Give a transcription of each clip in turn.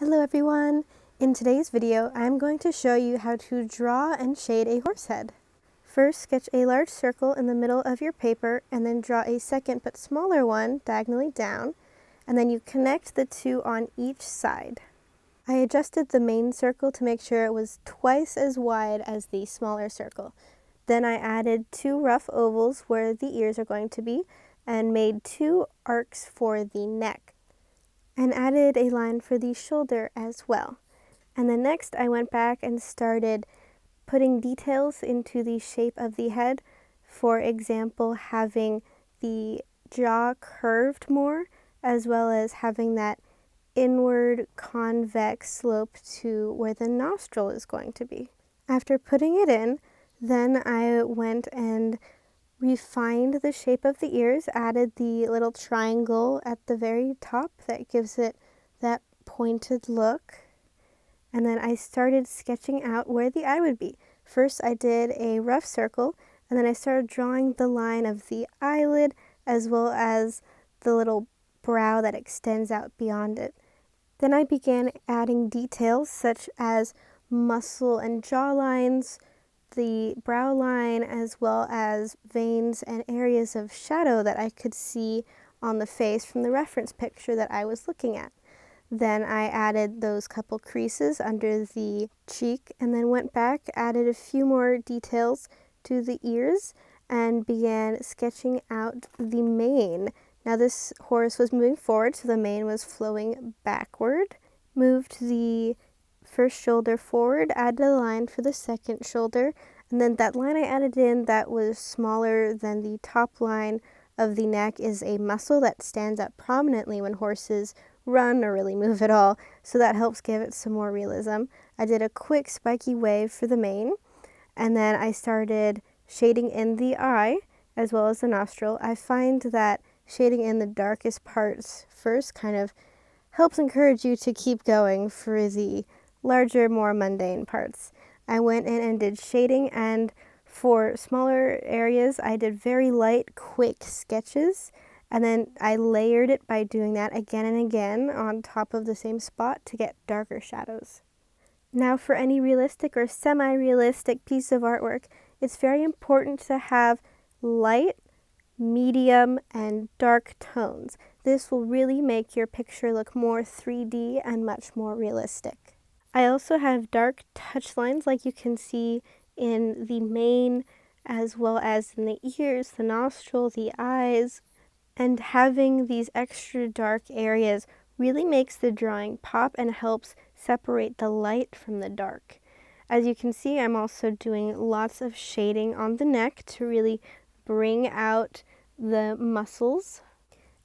Hello everyone! In today's video, I'm going to show you how to draw and shade a horse head. First, sketch a large circle in the middle of your paper and then draw a second but smaller one diagonally down, and then you connect the two on each side. I adjusted the main circle to make sure it was twice as wide as the smaller circle. Then I added two rough ovals where the ears are going to be and made two arcs for the neck, and added a line for the shoulder as well. And then next I went back and started putting details into the shape of the head. For example, having the jaw curved more, as well as having that inward convex slope to where the nostril is going to be. After putting it in, then I went and refined the shape of the ears, added the little triangle at the very top that gives it that pointed look, and then I started sketching out where the eye would be. First I did a rough circle, and then I started drawing the line of the eyelid as well as the little brow that extends out beyond it. Then I began adding details such as muscle and jaw lines, the brow line, as well as veins and areas of shadow that I could see on the face from the reference picture that I was looking at. Then I added those couple creases under the cheek and then went back, added a few more details to the ears, and began sketching out the mane. Now this horse was moving forward, so the mane was flowing backward. Moved the first shoulder forward, added a line for the second shoulder, and then that line I added in that was smaller than the top line of the neck is a muscle that stands up prominently when horses run or really move at all, so that helps give it some more realism. I did a quick spiky wave for the mane, and then I started shading in the eye as well as the nostril. I find that shading in the darkest parts first kind of helps encourage you to keep going for the larger, more mundane parts. I went in and did shading, and for smaller areas I did very light, quick sketches, and then I layered it by doing that again and again on top of the same spot to get darker shadows. Now for any realistic or semi-realistic piece of artwork, it's very important to have light, medium, and dark tones. This will really make your picture look more 3D and much more realistic. I also have dark touch lines like you can see in the mane as well as in the ears, the nostril, the eyes, and having these extra dark areas really makes the drawing pop and helps separate the light from the dark. As you can see, I'm also doing lots of shading on the neck to really bring out the muscles.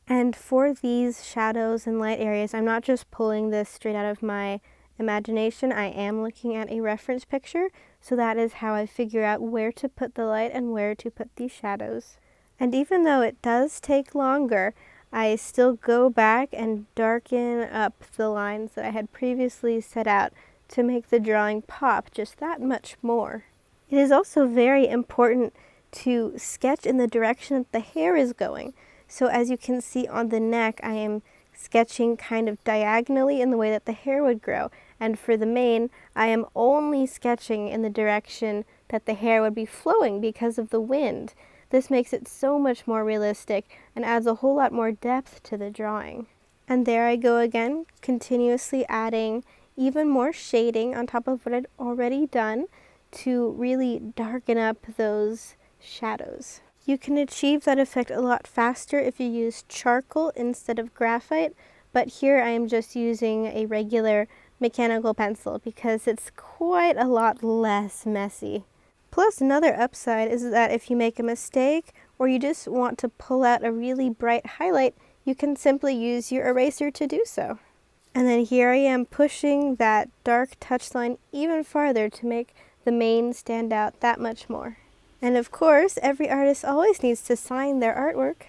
And for these shadows and light areas, I'm not just pulling this straight out of my imagination. I am looking at a reference picture, so that is how I figure out where to put the light and where to put these shadows. And even though it does take longer, I still go back and darken up the lines that I had previously set out to make the drawing pop just that much more. It is also very important to sketch in the direction that the hair is going. So as you can see on the neck, I am sketching kind of diagonally in the way that the hair would grow. And for the mane, I am only sketching in the direction that the hair would be flowing because of the wind. This makes it so much more realistic and adds a whole lot more depth to the drawing. And there I go again, continuously adding even more shading on top of what I'd already done to really darken up those shadows. You can achieve that effect a lot faster if you use charcoal instead of graphite, but here I am just using a regular mechanical pencil because it's quite a lot less messy. Plus, another upside is that if you make a mistake or you just want to pull out a really bright highlight, you can simply use your eraser to do so. And then here I am pushing that dark touch line even farther to make the mane stand out that much more. And of course, every artist always needs to sign their artwork.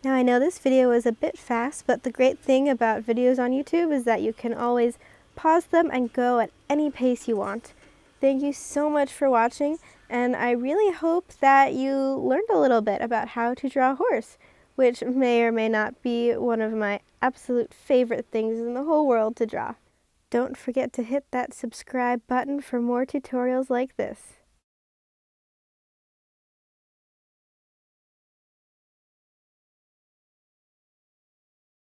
Now I know this video was a bit fast, but the great thing about videos on YouTube is that you can always pause them and go at any pace you want. Thank you so much for watching, and I really hope that you learned a little bit about how to draw a horse, which may or may not be one of my absolute favorite things in the whole world to draw. Don't forget to hit that subscribe button for more tutorials like this.